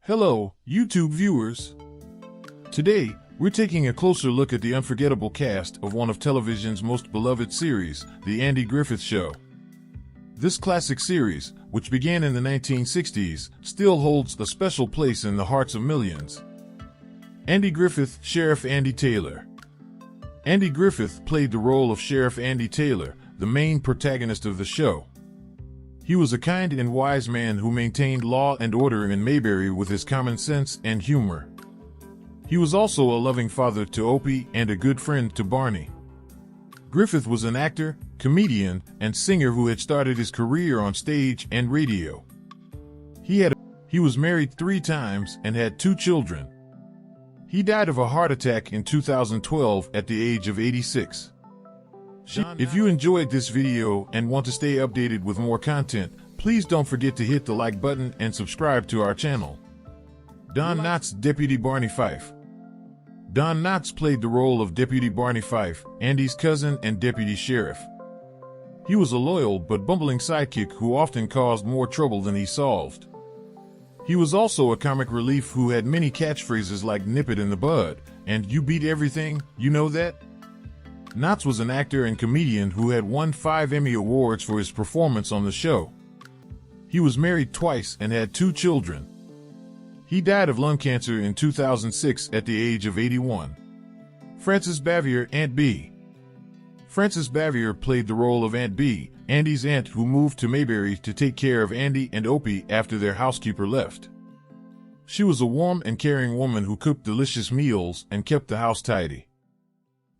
Hello, YouTube viewers. Today, we're taking a closer look at the unforgettable cast of one of television's most beloved series, The Andy Griffith Show. This classic series, which began in the 1960s, still holds a special place in the hearts of millions. Andy Griffith, Sheriff Andy Taylor. Andy Griffith played the role of Sheriff Andy Taylor, the main protagonist of the show. He was a kind and wise man who maintained law and order in Mayberry with his common sense and humor. He was also a loving father to Opie and a good friend to Barney. Griffith was an actor, comedian, and singer who had started his career on stage and radio. He was married 3 times and had 2 children. He died of a heart attack in 2012 at the age of 86. If you enjoyed this video and want to stay updated with more content, please don't forget to hit the like button and subscribe to our channel. Don Knotts, Deputy Barney Fife. Don Knotts played the role of Deputy Barney Fife, Andy's cousin and deputy sheriff. He was a loyal but bumbling sidekick who often caused more trouble than he solved. He was also a comic relief who had many catchphrases like "nip it in the bud" and "you beat everything, you know that?" Knotts was an actor and comedian who had won 5 Emmy Awards for his performance on the show. He was married twice and had 2 children. He died of lung cancer in 2006 at the age of 81. Frances Bavier, Aunt B. Frances Bavier played the role of Aunt B, Andy's aunt who moved to Mayberry to take care of Andy and Opie after their housekeeper left. She was a warm and caring woman who cooked delicious meals and kept the house tidy.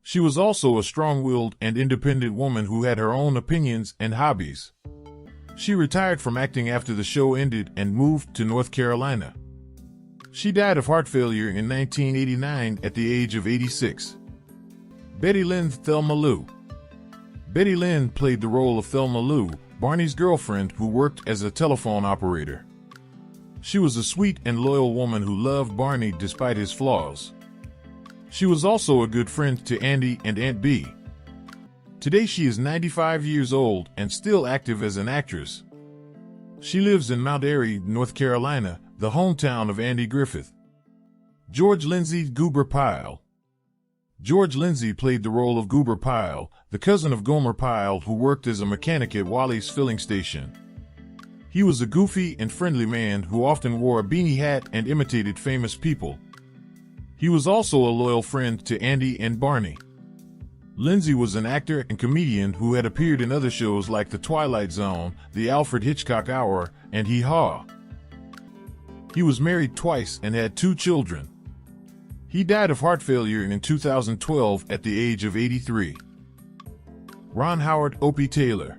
She was also a strong-willed and independent woman who had her own opinions and hobbies. She retired from acting after the show ended and moved to North Carolina. She died of heart failure in 1989 at the age of 86. Betty Lynn, Thelma Lou. Betty Lynn played the role of Thelma Lou, Barney's girlfriend who worked as a telephone operator. She was a sweet and loyal woman who loved Barney despite his flaws. She was also a good friend to Andy and Aunt B. Today she is 95 years old and still active as an actress. She lives in Mount Airy, North Carolina, the hometown of Andy Griffith. George Lindsay, Goober Pyle. George Lindsay played the role of Goober Pyle, the cousin of Gomer Pyle who worked as a mechanic at Wally's filling station. He was a goofy and friendly man who often wore a beanie hat and imitated famous people. He was also a loyal friend to Andy and Barney. Lindsay was an actor and comedian who had appeared in other shows like The Twilight Zone, The Alfred Hitchcock Hour, and Hee Haw. He was married twice and had 2 children. He died of heart failure in 2012 at the age of 83. Ron Howard, Opie Taylor.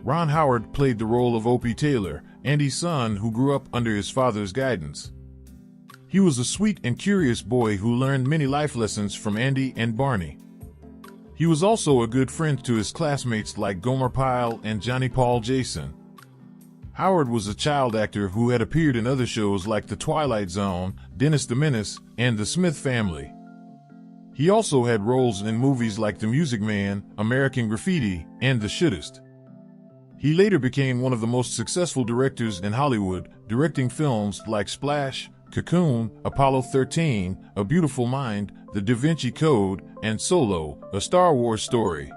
Ron Howard played the role of Opie Taylor, Andy's son who grew up under his father's guidance. He was a sweet and curious boy who learned many life lessons from Andy and Barney. He was also a good friend to his classmates like Gomer Pyle and Johnny Paul Jason. Howard was a child actor who had appeared in other shows like The Twilight Zone, Dennis the Menace, and The Smith Family. He also had roles in movies like The Music Man, American Graffiti, and The Shootist. He later became one of the most successful directors in Hollywood, directing films like Splash, Cocoon, Apollo 13, A Beautiful Mind, The Da Vinci Code, and Solo, A Star Wars Story.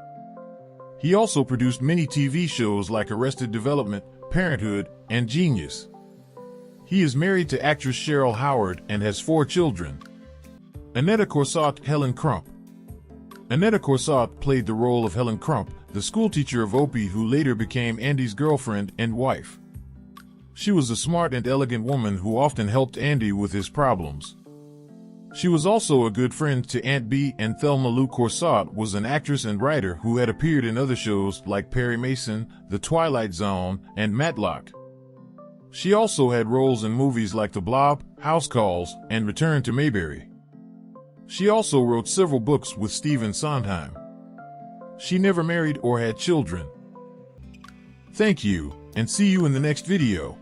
He also produced many TV shows like Arrested Development, Parenthood, and Genius. He is married to actress Cheryl Howard and has 4 children. Annette Coates, Helen Crump. Annette Coates played the role of Helen Crump, the schoolteacher of Opie who later became Andy's girlfriend and wife. She was a smart and elegant woman who often helped Andy with his problems. She was also a good friend to Aunt B, and Thelma Lou Corsott was an actress and writer who had appeared in other shows like Perry Mason, The Twilight Zone, and Matlock. She also had roles in movies like The Blob, House Calls, and Return to Mayberry. She also wrote several books with Stephen Sondheim. She never married or had children. Thank you, and see you in the next video.